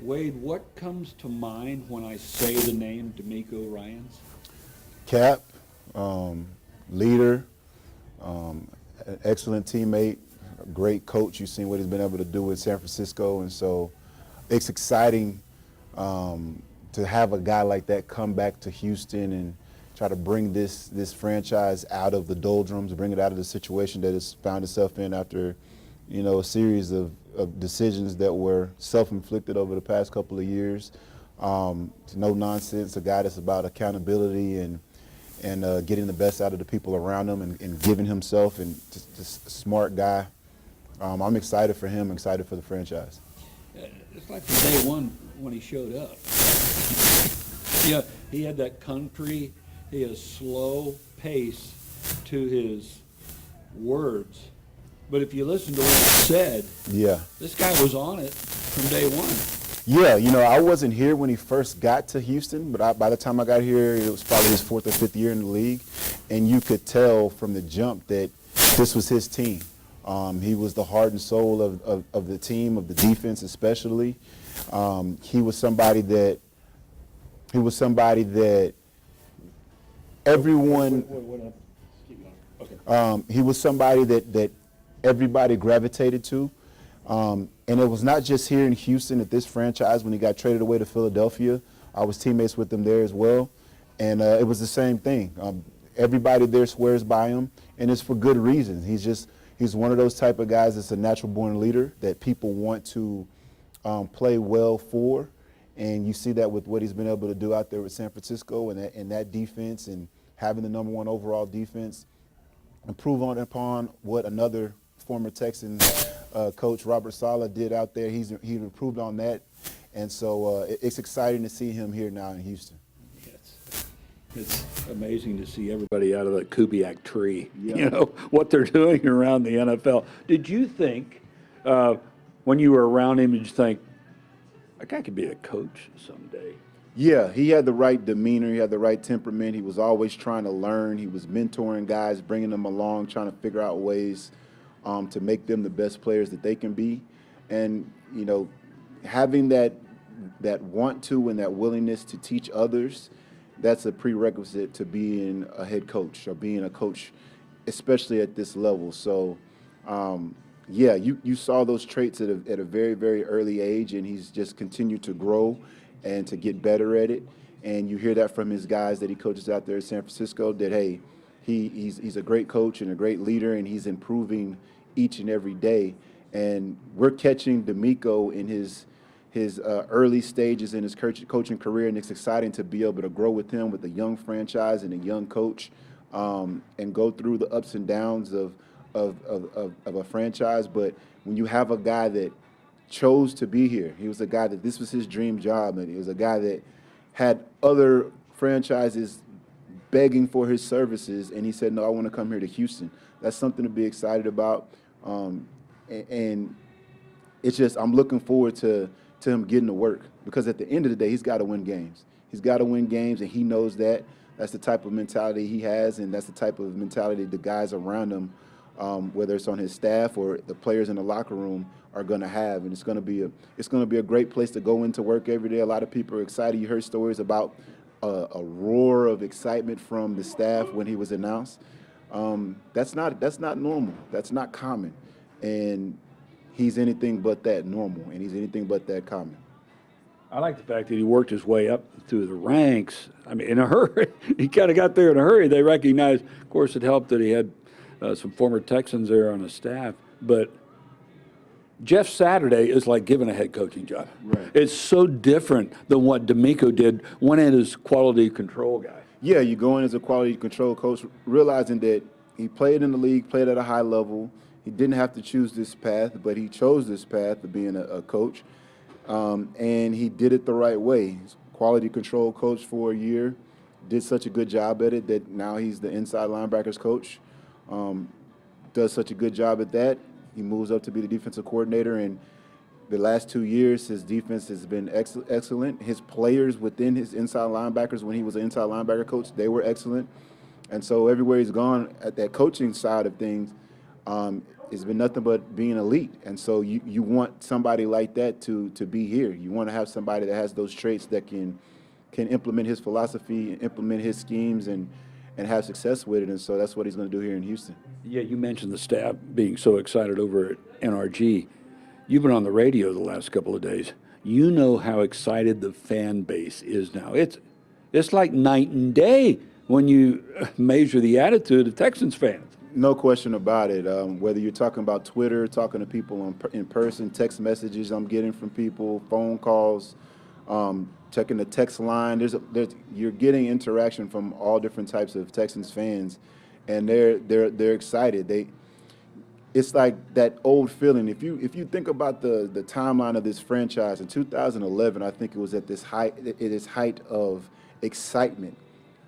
Wade, what comes to mind when I say the name DeMeco Ryans? Cap, um, leader, an excellent teammate, a great coach. You've seen what he's been able to do in San Francisco, and so it's exciting to have a guy like that come back to Houston and try to bring this franchise out of the doldrums, bring it out of the situation that it's found itself in after, a series of decisions that were self-inflicted over the past couple of years. No nonsense, a guy that's about accountability and getting the best out of the people around him and giving himself, and just a smart guy. I'm excited for him, excited for the franchise. It's like from day one when he showed up. Yeah, he had that country, he has slow pace to his words. But if you listen to what he said, Yeah. this guy was on it from day one. Yeah, I wasn't here when he first got to Houston, but by the time I got here, it was probably his 4th or 5th year in the league, and you could tell from the jump that this was his team. He was the heart and soul of the team, of the defense especially. He was somebody that everyone. He was somebody that everybody gravitated to. And it was not just here in Houston at this franchise. When he got traded away to Philadelphia, I was teammates with him there as well. And it was the same thing. Everybody there swears by him, and it's for good reason. He's one of those type of guys that's a natural-born leader that people want to play well for. And you see that with what he's been able to do out there with San Francisco and that defense, and having the #1 overall defense, improve upon what another former Texan coach, Robert Saleh, did out there. He improved on that. And so it's exciting to see him here now in Houston. It's amazing to see everybody out of the Kubiak tree, Yeah. what they're doing around the NFL. Did you think, when you were around him, did you think, that guy could be a coach someday? Yeah, he had the right demeanor. He had the right temperament. He was always trying to learn. He was mentoring guys, bringing them along, trying to figure out ways to make them the best players that they can be. And, having that want to and that willingness to teach others, that's a prerequisite to being a head coach or being a coach, especially at this level. So, yeah, you saw those traits at a very, very early age, and he's just continued to grow and to get better at it. And you hear that from his guys that he coaches out there in San Francisco, that, hey, he's a great coach and a great leader, and he's improving each and every day. And we're catching DeMeco in his early stages in his coaching career, and it's exciting to be able to grow with him with a young franchise and a young coach, and go through the ups and downs of a franchise. But when you have a guy that chose to be here, he was a guy that this was his dream job, and he was a guy that had other franchises begging for his services, and he said, no, I want to come here to Houston. That's something to be excited about. And it's just, I'm looking forward to him getting to work, because at the end of the day, he's got to win games. He's got to win games, and he knows that. That's the type of mentality he has, and that's the type of mentality the guys around him, whether it's on his staff or the players in the locker room, are going to have. And it's going to be a great place to go into work every day. A lot of people are excited. You heard stories about a roar of excitement from the staff when he was announced. That's not normal. That's not common. And he's anything but that normal, and he's anything but that common. I like the fact that he worked his way up through the ranks. I mean, in a hurry. He kind of got there in a hurry. They recognized, of course, it helped that he had some former Texans there on his staff. But Jeff Saturday is like giving a head coaching job. Right. It's so different than what DeMeco did, went in as quality control guy. Yeah, you go in as a quality control coach, realizing that he played in the league, played at a high level. He didn't have to choose this path, but he chose this path of being a coach. And he did it the right way. He's a quality control coach for a year, did such a good job at it that now he's the inside linebackers coach. Does such a good job at that. He moves up to be the defensive coordinator, and the last 2 years, his defense has been excellent. His players within his inside linebackers, when he was an inside linebacker coach, they were excellent. And so everywhere he's gone at that coaching side of things, it's been nothing but being elite. And so you want somebody like that to be here. You want to have somebody that has those traits that can implement his philosophy, implement his schemes, and have success with it. And so that's what he's going to do here in Houston. Yeah, you mentioned the staff being so excited over at NRG. You've been on the radio the last couple of days. You know how excited the fan base is now. It's like night and day when you measure the attitude of Texans fans. No question about it. Whether you're talking about Twitter, talking to people in person, text messages I'm getting from people, phone calls, checking the text line. You're getting interaction from all different types of Texans fans, and they're excited. It's like that old feeling. If you think about the timeline of this franchise in 2011, I think it was at its height of excitement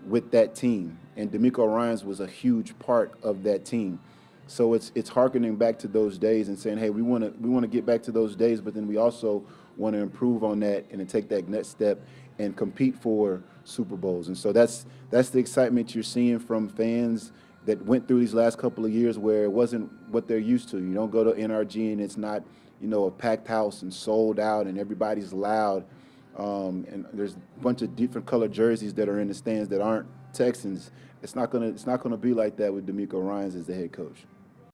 with that team, and DeMeco Ryans was a huge part of that team. So it's harkening back to those days and saying, hey, we want to get back to those days, but then we also want to improve on that and to take that next step and compete for Super Bowls. And so that's the excitement you're seeing from fans that went through these last couple of years where it wasn't what they're used to. You don't go to NRG and it's not, a packed house and sold out and everybody's loud. And there's a bunch of different colored jerseys that are in the stands that aren't Texans. It's not gonna be like that with DeMeco Ryans as the head coach.